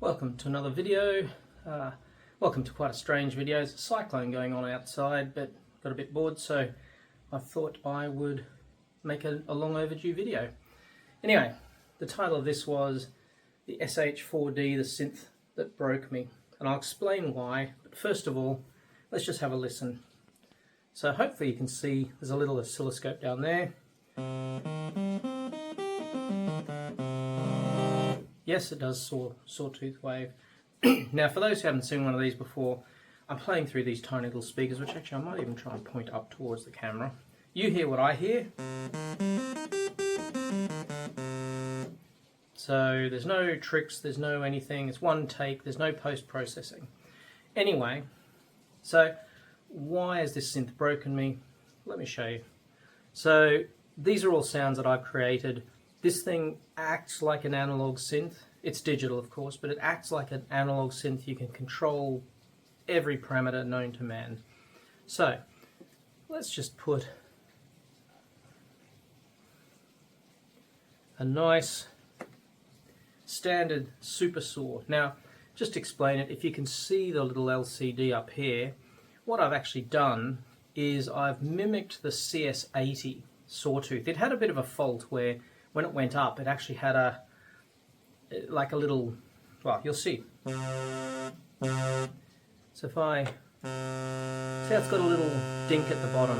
Welcome to another video. Welcome to quite a strange video. There's a cyclone going on outside, but got a bit bored, so I thought I would make a long overdue video. Anyway, the title of this was the SH-4D, the synth that broke me, and I'll explain why. But first of all, let's just have a listen. So hopefully you can see there's a little oscilloscope down there. Yes, it does sawtooth wave. Now, for those who haven't seen one of these before, I'm playing through these tiny little speakers, which actually I might even try and point up towards the camera. You hear what I hear. So there's no tricks, there's no anything, it's one take, there's no post-processing. Anyway, so why has this synth broken me? Let me show you. So these are all sounds that I've created. This thing acts like an analog synth. It's digital, of course, but it acts like an analog synth. You can control every parameter known to man. So let's just put a nice standard super saw. Now, just to explain it, if you can see the little LCD up here, what I've actually done is I've mimicked the CS80 sawtooth. It had a bit of a fault where when it went up, it actually had a little, well, you'll see. So if I see, it's got a little dink at the bottom,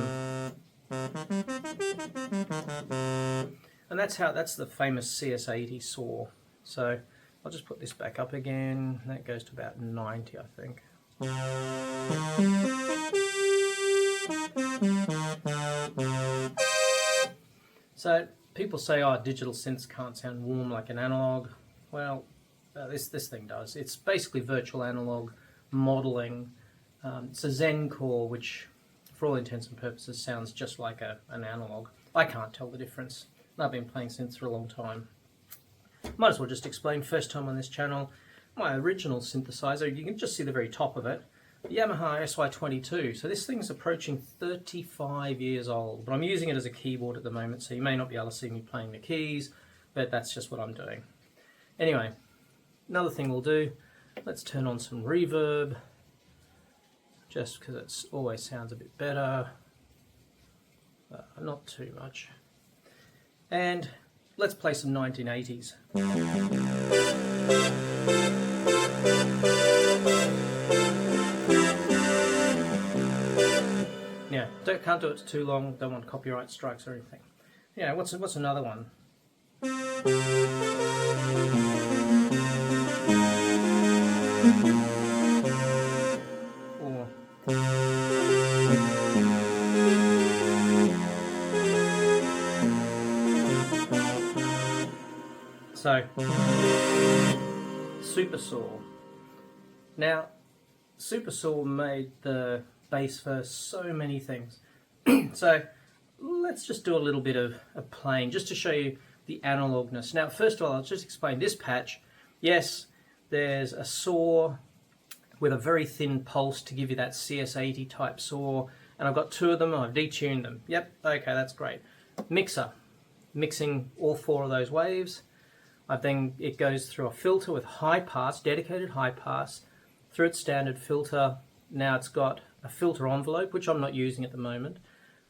and that's the famous CS80 saw. So I'll just put this back up again. That goes to about 90, I think. So people say, oh, digital synths can't sound warm like an analog. Well, this thing does. It's basically virtual analog modeling. It's a Zen core, which for all intents and purposes sounds just like an analog. I can't tell the difference. I've been playing synths for a long time. Might as well just explain, first time on this channel, my original synthesizer. You can just see the very top of it. Yamaha SY-22. So this thing's approaching 35 years old, but I'm using it as a keyboard at the moment, so you may not be able to see me playing the keys, but that's just what I'm doing. Anyway, another thing we'll do, let's turn on some reverb, just because it always sounds a bit better, not too much. And let's play some 1980s. Yeah, can't do it too long, don't want copyright strikes or anything. Yeah, what's another one? Or so Super Saw. Now, Super Saw made the bass for so many things. So let's just do a little bit of playing just to show you the analogness. Now, first of all, I'll just explain this patch. Yes, there's a saw with a very thin pulse to give you that CS80 type saw, and I've got two of them. I've detuned them. Yep, okay, that's great. Mixer, mixing all four of those waves. Then it goes through a filter with high pass, dedicated high pass, through its standard filter. Now it's got a filter envelope, which I'm not using at the moment,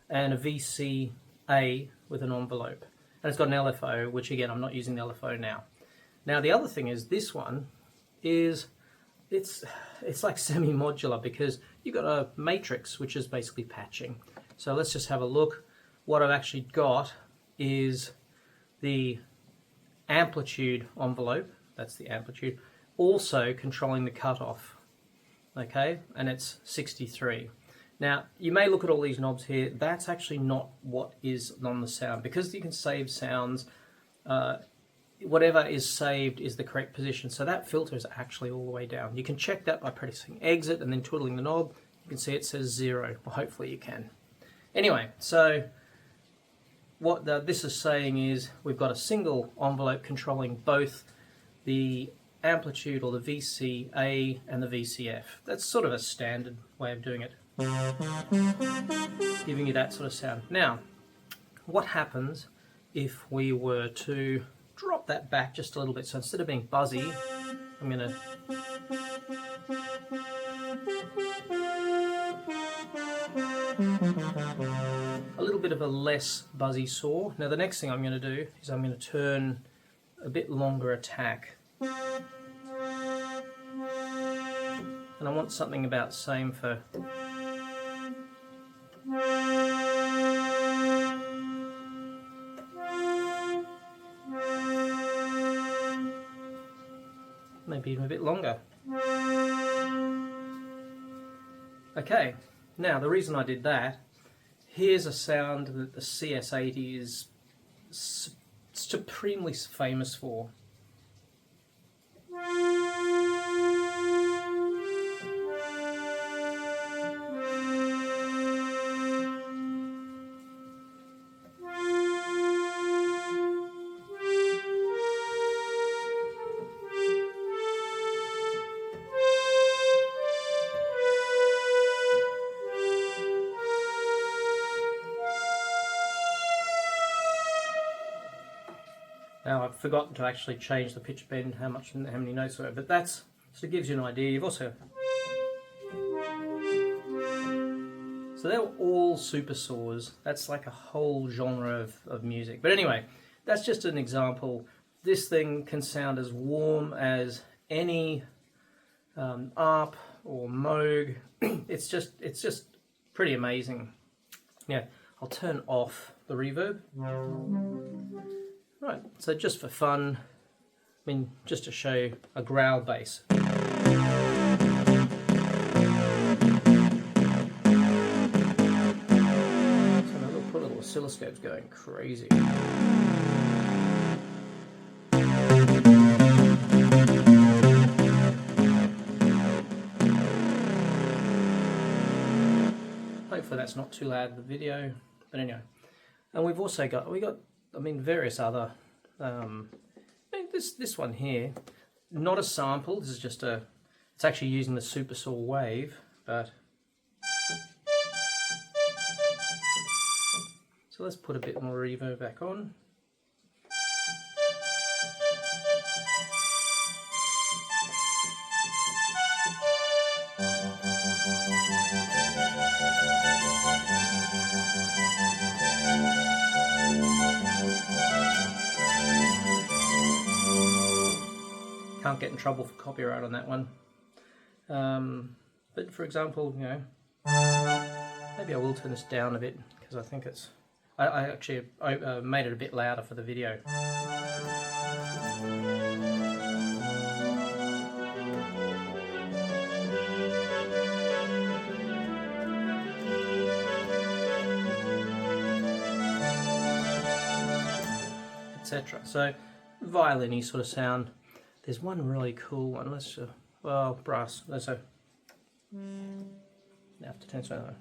and a VCA with an envelope. And it's got an LFO, which again, I'm not using the LFO now. Now the other thing is, this one is, it's like semi-modular, because you've got a matrix, which is basically patching. So let's just have a look. What I've actually got is the amplitude envelope, that's the amplitude, also controlling the cutoff. Okay, and it's 63. Now, you may look at all these knobs here. That's actually not what is on the sound, because you can save sounds. Whatever is saved is the correct position. So that filter is actually all the way down. You can check that by pressing exit and then twiddling the knob. You can see it says 0. Well, hopefully you can. Anyway, so what this is saying is we've got a single envelope controlling both the amplitude, or the VCA, and the VCF. That's sort of a standard way of doing it, giving you that sort of sound. Now, what happens if we were to drop that back just a little bit? So instead of being buzzy, I'm going to a little bit of a less buzzy saw. Now the next thing I'm going to do is I'm going to turn a bit longer attack. And I want something about the same for maybe even a bit longer. Okay, now the reason I did that, here's a sound that the CS-80 is supremely famous for. Now I've forgotten to actually change the pitch bend, how many notes there are, but that's so it gives you an idea. You've also so they're all super saws. That's like a whole genre of music. But anyway, that's just an example. This thing can sound as warm as any ARP or Moog. It's just pretty amazing. Yeah, I'll turn off the reverb. Right, so just for fun, I mean, just to show you a growl bass. So now we'll put little oscilloscopes going crazy. Hopefully that's not too loud in the video, but anyway. And we've also got, I mean, various other, this one here, not a sample, this is just it's actually using the super saw wave, but, so let's put a bit more reverb back on. Can't get in trouble for copyright on that one. But for example, you know, maybe I will turn this down a bit because I think it's. I actually made it a bit louder for the video. Etc. So, violin-y sort of sound. There's one really cool one. Let's well, brass. Let's now have to turn something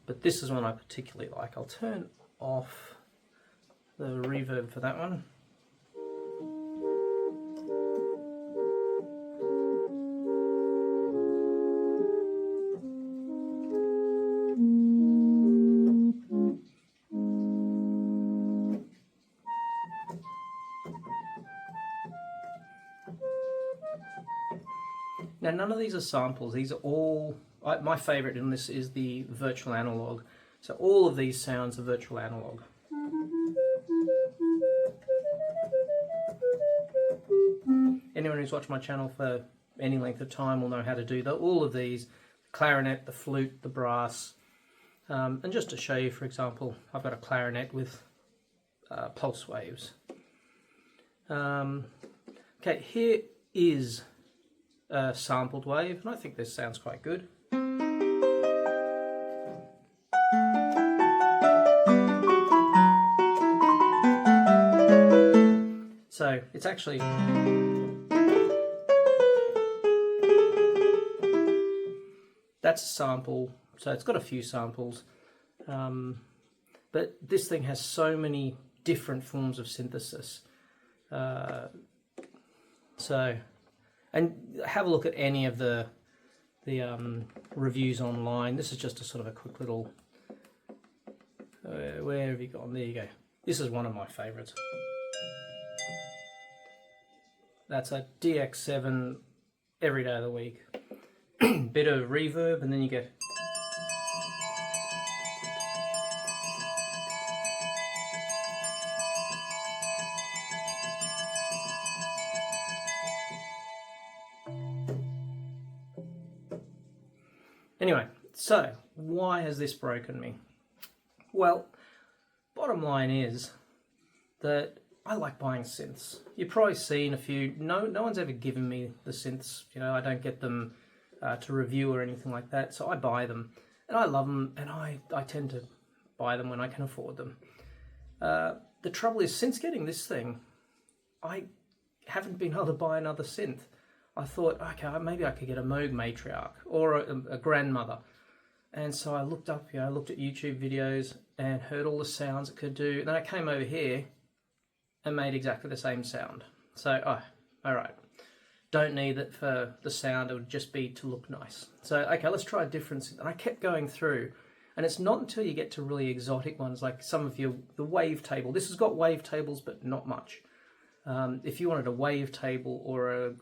But this is one I particularly like. I'll turn off the reverb for that one. Now none of these are samples, these are all, my favourite in this is the virtual analog. So all of these sounds are virtual analog. Anyone who's watched my channel for any length of time will know how to do all of these, the clarinet, the flute, the brass. And just to show you, for example, I've got a clarinet with pulse waves. Okay, here is a sampled wave, and I think this sounds quite good. So it's actually that's a sample, so it's got a few samples, but this thing has so many different forms of synthesis. And have a look at any of the reviews online. This is just a sort of a quick little. Where have you gone? There you go. This is one of my favourites. That's a DX7 every day of the week. Bit of reverb, and then you get. Anyway, so why has this broken me? Well, bottom line is that I like buying synths. You've probably seen a few. No one's ever given me the synths. You know, I don't get them to review or anything like that. So I buy them, and I love them, and I tend to buy them when I can afford them. The trouble is, since getting this thing, I haven't been able to buy another synth. I thought, okay, maybe I could get a Moog Matriarch or a grandmother. And so I looked up, I looked at YouTube videos and heard all the sounds it could do. And then I came over here and made exactly the same sound. So, all right. Don't need it for the sound, it would just be to look nice. So, okay, let's try a different synth. And I kept going through. And it's not until you get to really exotic ones, like some of the wavetable. This has got wavetables, but not much. If you wanted a wavetable or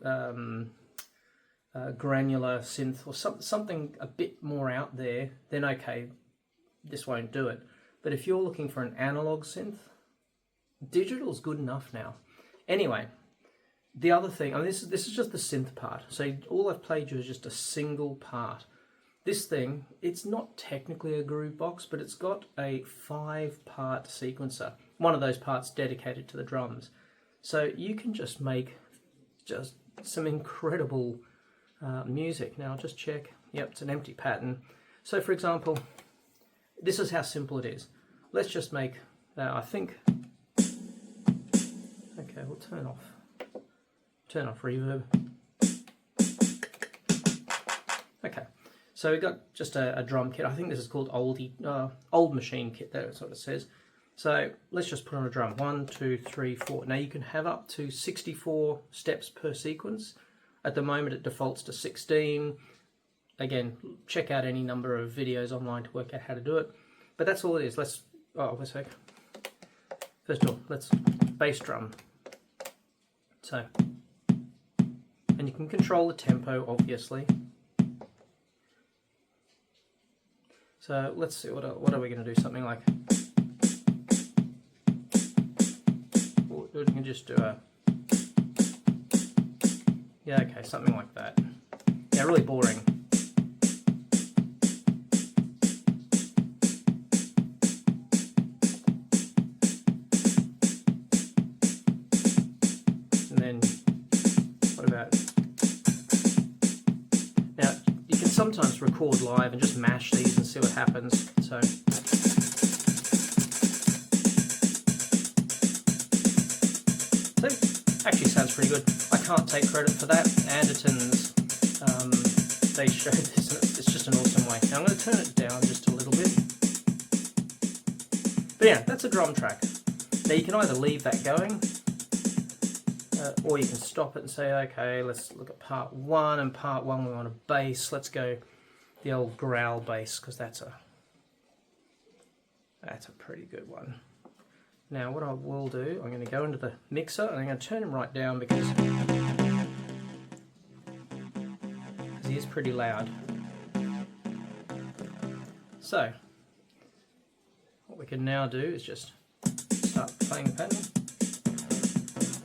a granular synth or something a bit more out there, then okay, this won't do it. But if you're looking for an analog synth, digital's good enough now. Anyway, the other thing, this is just the synth part. So all I've played you is just a single part. This thing, it's not technically a groove box, but it's got a 5-part sequencer. One of those parts dedicated to the drums. So you can just make just some incredible music. Now I'll just check. Yep, it's an empty pattern. So for example, this is how simple it is. Let's just make, I think, okay, we'll turn off reverb. Okay, so we've got just a drum kit. I think this is called old machine kit, that's what it says. So let's just put on a drum. 1, 2, 3, 4. Now you can have up to 64 steps per sequence. At the moment it defaults to 16. Again, check out any number of videos online to work out how to do it. But that's all it is. Let's, wait a sec. First of all, let's bass drum. So, and you can control the tempo, obviously. So let's see, what are we going to do? Something like, we can just do a, yeah, okay, something like that. Yeah, really boring. And then, what about, now you can sometimes record live and just mash these and see what happens. So. Actually sounds pretty good. I can't take credit for that. Anderton's, they showed this and it's just an awesome way. Now I'm going to turn it down just a little bit. But yeah, that's a drum track. Now you can either leave that going, or you can stop it and say, okay, let's look at part 1, and part 1 we want a bass. Let's go the old growl bass, because that's a pretty good one. Now what I will do, I'm going to go into the mixer and I'm going to turn him right down because he is pretty loud. So what we can now do is just start playing the pattern.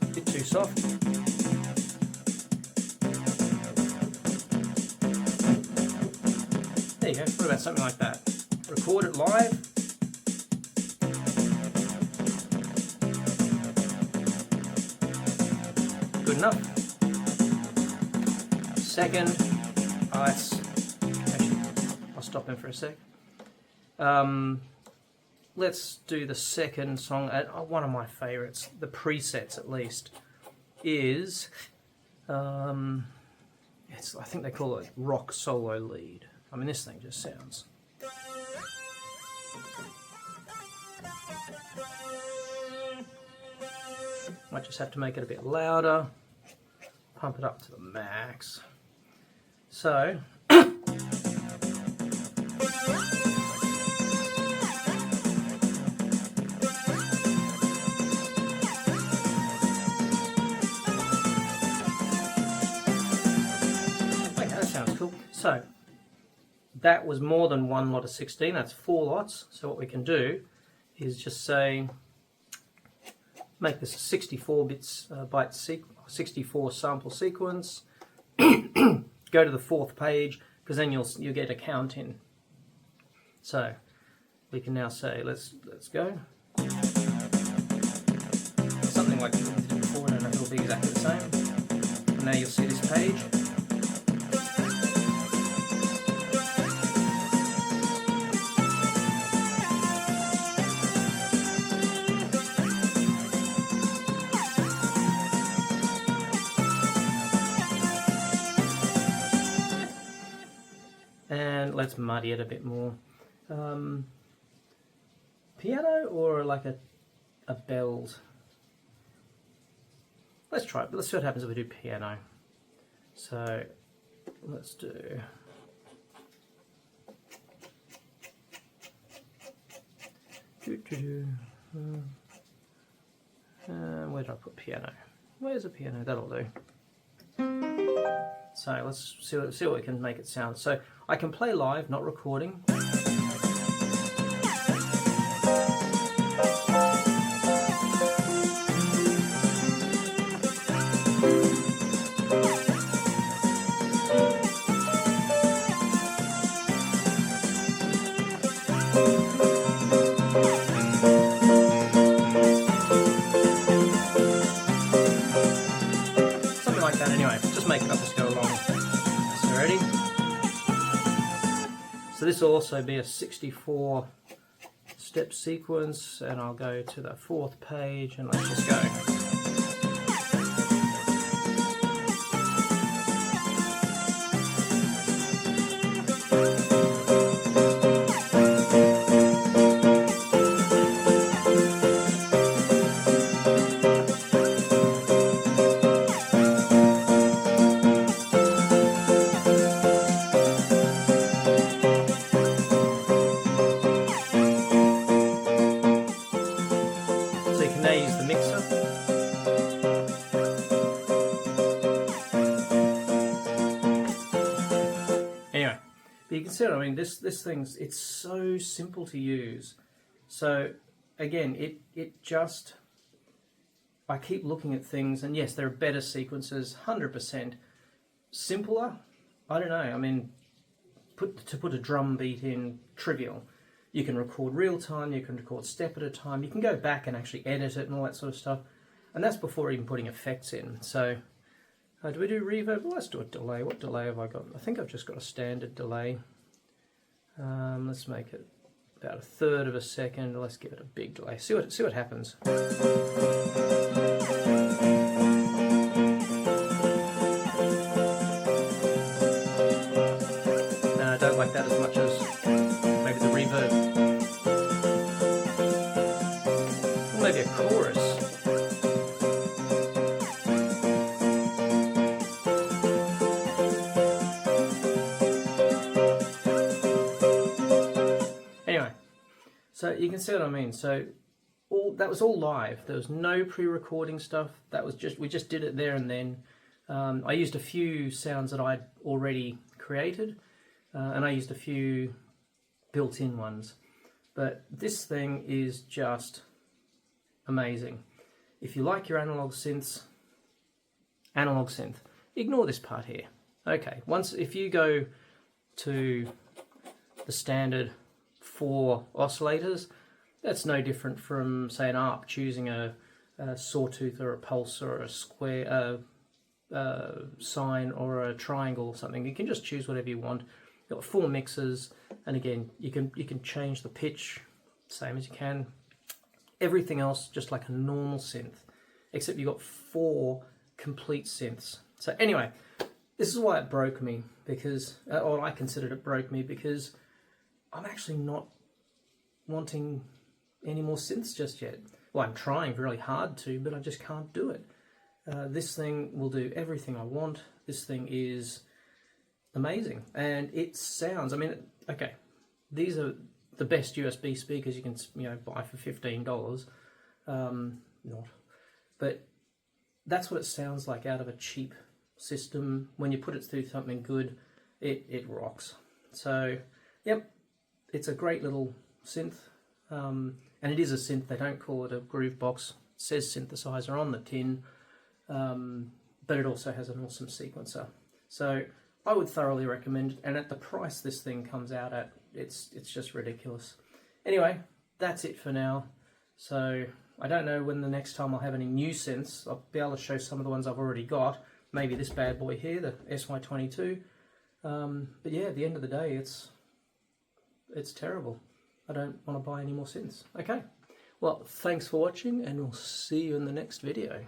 A bit too soft. There you go, what about something like that? Record it live. Good enough. Second, actually, I'll stop him for a sec. Let's do the second song. One of my favourites, the presets at least, is I think they call it rock solo lead. I mean, this thing just sounds. Might just have to make it a bit louder, pump it up to the max. So, So that was more than one lot of 16, that's 4 lots. So what we can do is just say, make this a 64 bits byte 64 sample sequence. Go to the 4th page, because then you'll get a count in. So we can now say let's go. Something like before, I don't know if it'll be exactly the same. And now you'll see this page. And let's muddy it a bit more. Piano or like a bells? Let's try it, but let's see what happens if we do piano. So let's do where did I put piano? Where's the piano? That'll do. So let's see what we can make it sound. So I can play live, not recording. Something like that anyway, just make it up as go along. So ready? So this will also be a 64 step sequence, and I'll go to the 4th page and let's just go. So you can now use the mixer. Anyway, but you can see what I mean. This thing's, it's so simple to use. So again, it just, I keep looking at things, and yes, there are better sequences, 100%. Simpler, I don't know. I mean, to put a drum beat in, trivial. You can record real time, you can record step at a time, you can go back and actually edit it and all that sort of stuff. And that's before even putting effects in. So, do we do reverb? Well, let's do a delay. What delay have I got? I think I've just got a standard delay. Let's make it about 1/3 of a second. Let's give it a big delay. See what happens. I don't like that as much as maybe the reverb. Or maybe a chorus. Anyway, so you can see what I mean. So that was all live. There was no pre-recording stuff. That was we just did it there and then. I used a few sounds that I'd already created. And I used a few built-in ones, but this thing is just amazing. If you like your analog synths, analog synth, ignore this part here. Okay, if you go to the standard 4 oscillators, that's no different from, say, an ARP choosing a sawtooth or a pulse or a square sine or a triangle or something. You can just choose whatever you want. You've got 4 mixers, and again, you can change the pitch, same as you can. Everything else just like a normal synth, except you've got 4 complete synths. So anyway, this is why it broke me, because, or I considered it broke me, because I'm actually not wanting any more synths just yet. Well, I'm trying really hard to, but I just can't do it. This thing will do everything I want. This thing is amazing, and it sounds, I mean, okay, these are the best USB speakers you can buy for $15, not, but that's what it sounds like out of a cheap system. When you put it through something good, it rocks. So, yep, it's a great little synth, and it is a synth. They don't call it a groove box. It says synthesizer on the tin, but it also has an awesome sequencer. So I would thoroughly recommend it, and at the price this thing comes out at, it's just ridiculous. Anyway, that's it for now. So I don't know when the next time I'll have any new synths. I'll be able to show some of the ones I've already got. Maybe this bad boy here, the SY-22. But yeah, at the end of the day, it's terrible. I don't want to buy any more synths. Okay, well, thanks for watching, and we'll see you in the next video.